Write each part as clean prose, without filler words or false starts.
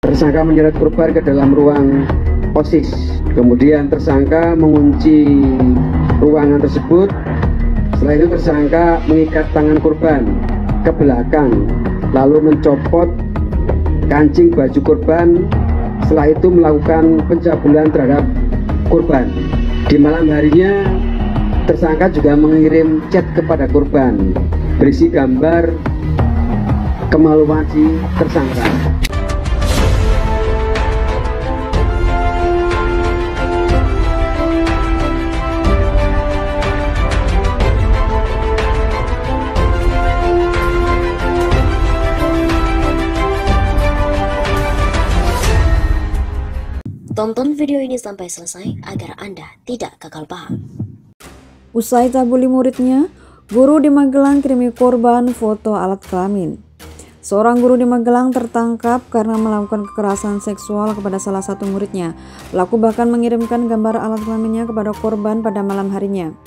Tersangka menyeret korban ke dalam ruang OSIS. Kemudian tersangka mengunci ruangan tersebut. Setelah itu tersangka mengikat tangan korban ke belakang, lalu mencopot kancing baju korban. Setelah itu melakukan pencabulan terhadap korban. Di malam harinya tersangka juga mengirim chat kepada korban berisi gambar kemaluan si tersangka. Tonton video ini sampai selesai agar Anda tidak gagal paham. Usai cabuli muridnya, guru di Magelang kirimi korban foto alat kelamin. Seorang guru di Magelang tertangkap karena melakukan kekerasan seksual kepada salah satu muridnya. Pelaku bahkan mengirimkan gambar alat kelaminnya kepada korban pada malam harinya.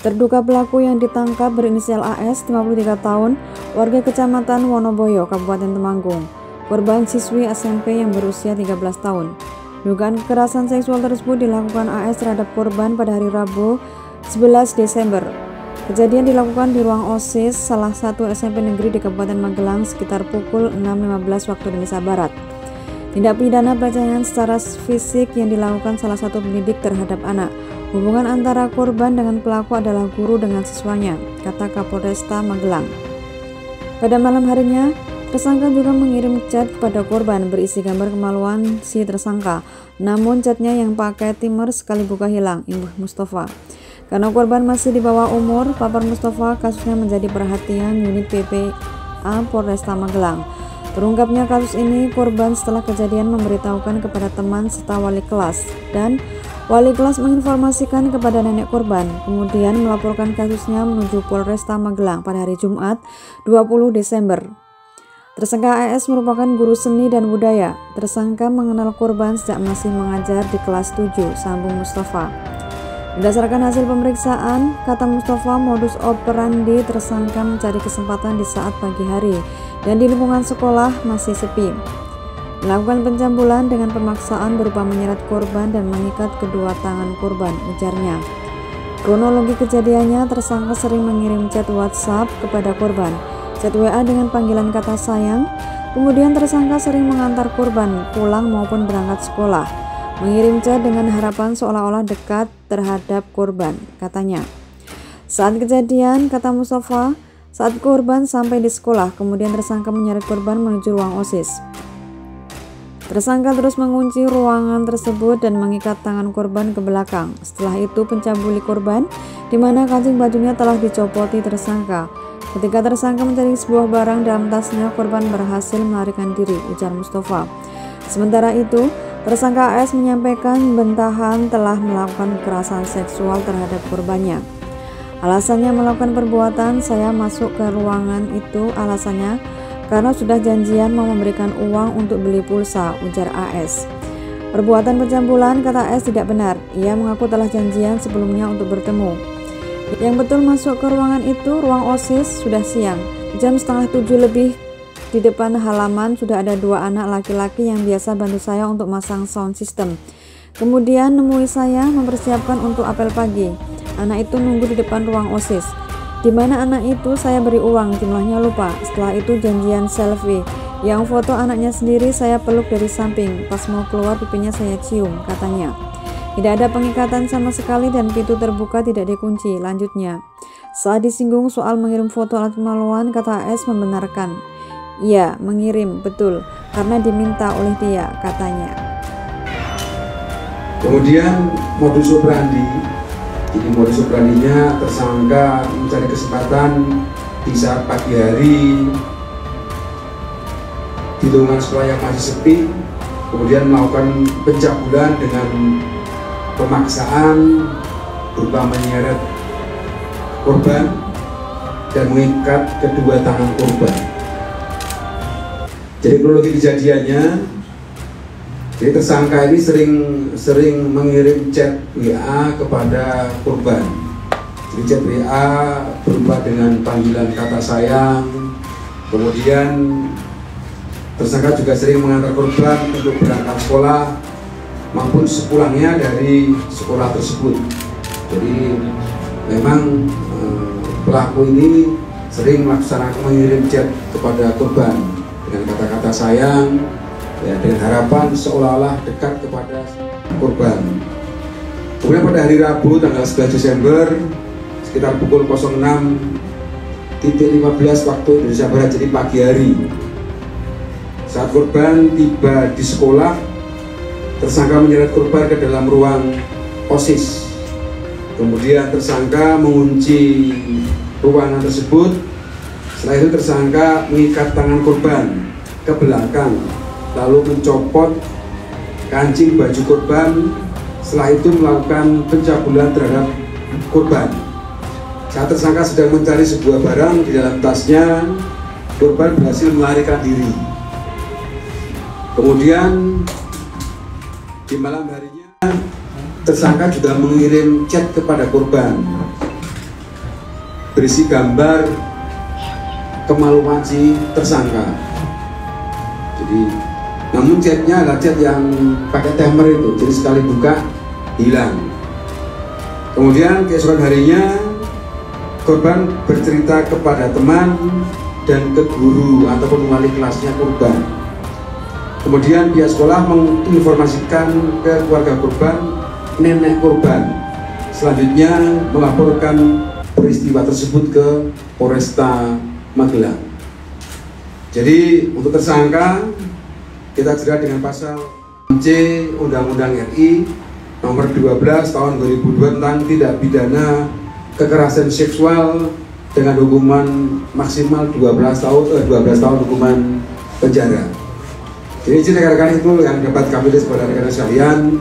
Terduga pelaku yang ditangkap berinisial AS, 53 tahun, warga Kecamatan Wonoboyo, Kabupaten Temanggung. Korban siswi SMP yang berusia 13 tahun. Dugaan kekerasan seksual tersebut dilakukan AS terhadap korban pada hari Rabu 11 Desember. Kejadian dilakukan di ruang OSIS salah satu SMP negeri di Kabupaten Magelang sekitar pukul 6.15 waktu Indonesia Barat. Tindak pidana pelecehan secara fisik yang dilakukan salah satu pendidik terhadap anak. Hubungan antara korban dengan pelaku adalah guru dengan siswanya, kata Kapolresta Magelang. Pada malam harinya, tersangka juga mengirim chat kepada korban berisi gambar kemaluan si tersangka. Namun chatnya yang pakai timer sekali buka hilang, imbuh Mustafa. Karena korban masih di bawah umur, papar Mustafa, kasusnya menjadi perhatian unit PPA Polresta Magelang. Terungkapnya kasus ini, korban setelah kejadian memberitahukan kepada teman serta wali kelas, dan wali kelas menginformasikan kepada nenek korban, kemudian melaporkan kasusnya menuju Polresta Magelang pada hari Jumat 20 Desember. Tersangka AS merupakan guru seni dan budaya. Tersangka mengenal korban sejak masih mengajar di kelas 7, sambung Mustafa. Berdasarkan hasil pemeriksaan, kata Mustafa, modus operandi tersangka mencari kesempatan di saat pagi hari dan di lingkungan sekolah masih sepi. Melakukan pencabulan dengan pemaksaan berupa menyeret korban dan mengikat kedua tangan korban, ujarnya. Kronologi kejadiannya, tersangka sering mengirim chat WhatsApp kepada korban, chat WA dengan panggilan kata sayang. Kemudian tersangka sering mengantar korban pulang maupun berangkat sekolah, mengirim chat dengan harapan seolah-olah dekat terhadap korban, katanya. Saat kejadian, kata Mustafa, saat korban sampai di sekolah, kemudian tersangka menyeret korban menuju ruang OSIS. Tersangka terus mengunci ruangan tersebut dan mengikat tangan korban ke belakang. Setelah itu pencabuli korban, di mana kancing bajunya telah dicopoti tersangka. Ketika tersangka mencari sebuah barang dalam tasnya, korban berhasil melarikan diri, ujar Mustafa. Sementara itu, tersangka AS menyampaikan bentahan telah melakukan kekerasan seksual terhadap korbannya. Alasannya melakukan perbuatan, saya masuk ke ruangan itu alasannya karena sudah janjian mau memberikan uang untuk beli pulsa, ujar AS. Perbuatan pencabulan, kata AS, tidak benar. Ia mengaku telah janjian sebelumnya untuk bertemu. Yang betul masuk ke ruangan itu, ruang OSIS, sudah siang. Jam 6:30 lebih, di depan halaman sudah ada dua anak laki-laki yang biasa bantu saya untuk masang sound system. Kemudian nemui saya mempersiapkan untuk apel pagi. Anak itu nunggu di depan ruang OSIS. Di mana anak itu saya beri uang, jumlahnya lupa. Setelah itu janjian selfie. Yang foto anaknya sendiri saya peluk dari samping. Pas mau keluar pipinya saya cium, katanya. Tidak ada pengikatan sama sekali dan pintu terbuka tidak dikunci, lanjutnya. Saat disinggung soal mengirim foto alat kemaluan, kata AS membenarkan. Iya, mengirim, betul, karena diminta oleh dia, katanya. Kemudian modus operandi. Jadi modus operandinya, tersangka mencari kesempatan di saat pagi hari di lingkungan sekolah yang masih sepi, kemudian melakukan pencabulan dengan pemaksaan berupa menyeret korban dan mengikat kedua tangan korban. Jadi kronologi kejadiannya, jadi tersangka ini sering mengirim chat WA kepada korban. Jadi chat WA berupa dengan panggilan kata sayang, kemudian Tersangka juga sering mengantar korban untuk berangkat sekolah maupun sepulangnya dari sekolah tersebut. Jadi memang pelaku ini sering melaksanakan mengirim chat kepada korban dengan kata-kata sayang, ya, dengan harapan seolah-olah dekat kepada korban. Kemudian pada hari Rabu tanggal 11 Desember sekitar pukul 06.15 waktu Indonesia Barat, jadi pagi hari, saat korban tiba di sekolah, tersangka menyeret korban ke dalam ruang OSIS. Kemudian tersangka mengunci ruangan tersebut. Setelah itu tersangka mengikat tangan korban ke belakang, lalu mencopot kancing baju korban. Setelah itu melakukan pencabulan terhadap korban. Saat tersangka sedang mencari sebuah barang di dalam tasnya, korban berhasil melarikan diri. Kemudian di malam harinya tersangka juga mengirim chat kepada korban berisi gambar kemaluan si tersangka. Jadi, namun chatnya adalah chat yang pakai timer itu, jadi sekali buka hilang. Kemudian keesokan harinya korban bercerita kepada teman dan ke guru ataupun wali kelasnya korban. Kemudian pihak sekolah menginformasikan ke keluarga korban, nenek korban. Selanjutnya melaporkan peristiwa tersebut ke Polresta Magelang. Jadi untuk tersangka kita jerat dengan pasal C Undang-Undang RI nomor 12 tahun 2002 tentang tindak pidana kekerasan seksual dengan hukuman maksimal 12 tahun hukuman penjara. Jadi rekan-rekan itu yang dapat kami tulis kepada rekan-rekan sekalian,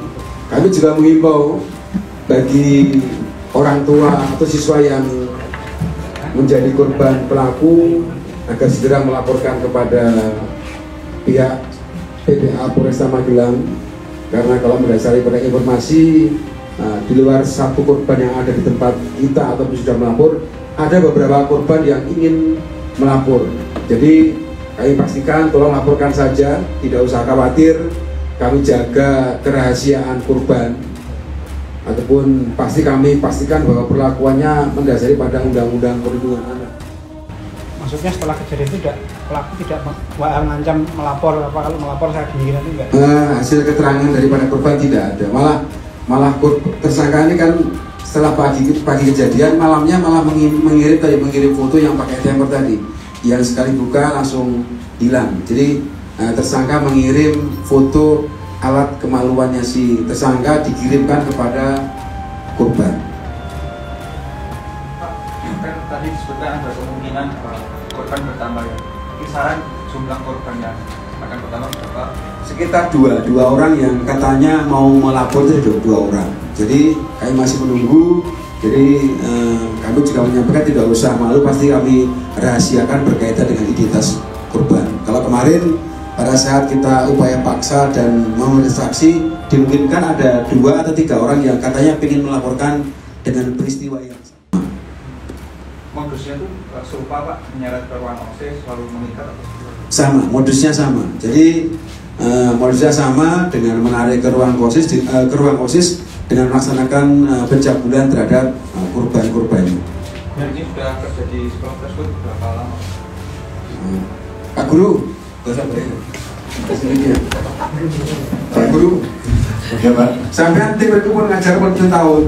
kami juga mengimbau bagi orang tua atau siswa yang menjadi korban pelaku agar segera melaporkan kepada pihak PPA Polresta Magelang, karena kalau berdasarkan pada informasi di luar satu korban yang ada di tempat kita ataupun sudah melapor, ada beberapa korban yang ingin melapor. Jadi kami pastikan tolong laporkan saja, tidak usah khawatir, kami jaga kerahasiaan korban, ataupun kami pastikan bahwa perlakuannya mendasari pada Undang-Undang Perlindungan Anak. Maksudnya setelah kejadian itu pelaku tidak mengancam melapor, apa kalau melapor saya gini nanti enggak? Hasil keterangan daripada korban tidak ada, malah tersangka ini kan setelah pagi kejadian malamnya malah mengirim foto yang pakai timer tadi, yang sekali buka langsung hilang. Jadi tersangka mengirim foto alat kemaluannya si tersangka dikirimkan kepada korban. Pak, kan tadi disebutkan ada kemungkinan korban bertambah ya. Kisaran jumlah korban yang akan bertambah berapa? Sekitar dua orang yang katanya mau melapor itu dua orang. Jadi kami masih menunggu. Jadi kami juga menyampaikan tidak usah malu, pasti kami rahasiakan berkaitan dengan identitas korban. Kalau kemarin pada saat kita upaya paksa dan memeriksa saksi, dimungkinkan ada 2 atau 3 orang yang katanya ingin melaporkan dengan peristiwa yang sama. Modusnya itu serupa Pak, menyeret ke ruang OSIS lalu mengikat atau seperti? Sama, modusnya sama. Jadi modusnya sama dengan menarik ke ruang OSIS dengan melaksanakan pencabulan terhadap korban-korbannya. Dan ini sudah terjadi sekolah tersebut berapa lama? Pak Guru, gak usah beri. Pak Guru, ya Pak, sampai nanti berkumpul ngajar berapa tahun?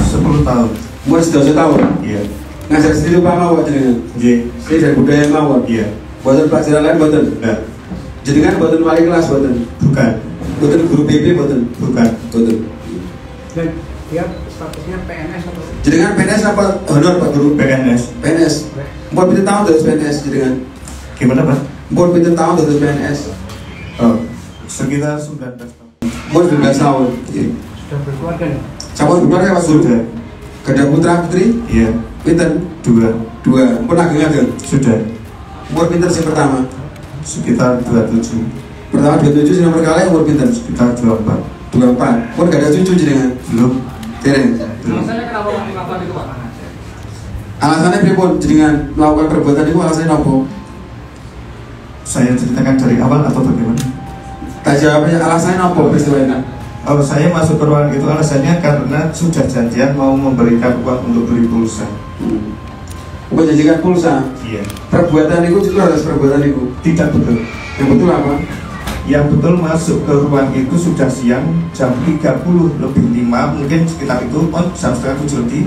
10 tahun. Umur 12 tahun? Iya. Ngajar sendiri apa mawar jenengan? Iya. Sendiri dari budaya mawar? Iya. Buatan pelajaran lain buatan? Enggak. Jenengan buatan wali kelas buatan? Bukan. Buatan guru BP buatan? Bukan. Buatan. Dan dia statusnya PNS atau? Jenengan PNS apa honor Pak Guru? PNS. PNS. Umur pinten tahun terus PNS jenengan? Gimana Pak? Umur pinten tahun terus PNS? Oh, sekitar 19 tahun. Umur 19 tahun. Iya. Sudah berkeluarga nih? Sampun berkeluarga Pak Guru? Sudah. Gada putra putri? Iya. Pinten? 2. Pun ageng-ageng? Sudah. Umur pinten sing pertama? Sekitar 27. Pertama 27, sing nomor kali umur pinten? Sekitar 24. 24. Pun gak ada cucu jenengan? Belum. Dereng. Alasannya kenapa melakukan itu Pak? Alasannya pripun jenengan melakukan perbuatan itu, alasannya apa? saya ceritakan dari awal atau bagaimana? Tak jawabnya alasannya apa peristiwanya? Oh, saya masuk ke ruangan itu alasannya karena sudah janjian mau memberikan uang untuk beli pulsa. Menjanjikan pulsa. Iya. Perbuatan itu jelas perbuatan itu. Tidak betul. Yang betul apa? Yang betul masuk ke ruang itu sudah siang jam 30:05 mungkin sekitar itu, jam setengah 7 lebih.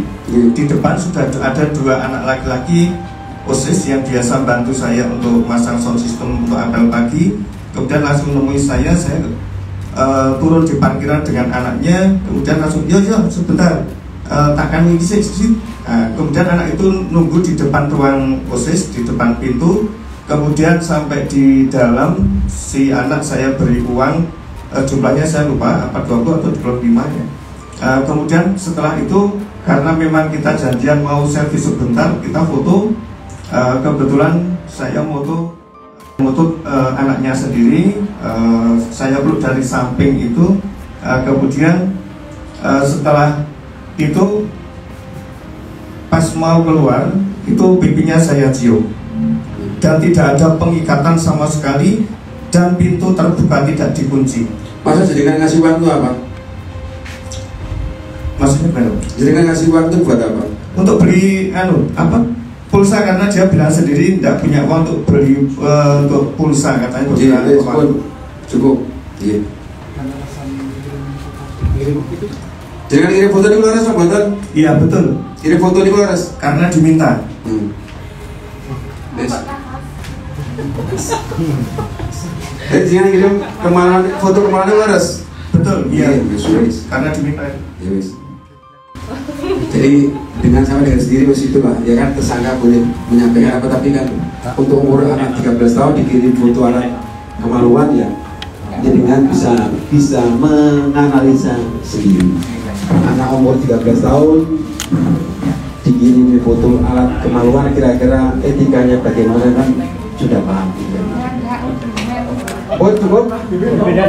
Di depan sudah ada 2 anak laki-laki OSIS yang biasa bantu saya untuk masang sound system untuk apel pagi. Kemudian langsung nemui saya turun di parkiran dengan anaknya, kemudian langsung yo sebentar, takkan ngisi. Kemudian anak itu nunggu di depan ruang OSIS, di depan pintu. Kemudian sampai di dalam, si anak saya beri uang, jumlahnya saya lupa, apa 20 atau 25 ya. Kemudian setelah itu, karena memang kita janjian mau selfie sebentar, kita foto. Kebetulan saya moto anaknya sendiri, saya peluk dari samping itu. Kemudian setelah itu, pas mau keluar, itu pipinya saya cium. Dan tidak ada pengikatan sama sekali, dan pintu terbuka tidak dikunci. Masa jadikan ngasih uang itu apa? Maksudnya berapa? Jadikan ngasih uang itu buat apa? Untuk beli pulsa, karena dia bilang sendiri tidak punya uang untuk beli untuk pulsa, katanya. Cukup. Iya. Jadikan kirim foto di Laras apa betul? Iya betul. Kirim foto di Laras Karena diminta. Jangan kirim foto kemana Laras? Betul, iya. Karena diminta. Ya wis. Jadi dengan sama dengan sendiri mas itu lah, ya kan tersangka boleh menyampaikan apa, tapi kan untuk umur anak 13 tahun dikirim foto anak kemaluan ya, jadi dengan bisa menganalisa sendiri. Anak umur 13 tahun dikirim foto alat kemaluan, kira-kira etikanya bagaimana kan sudah paham. Oh cukup? Beda.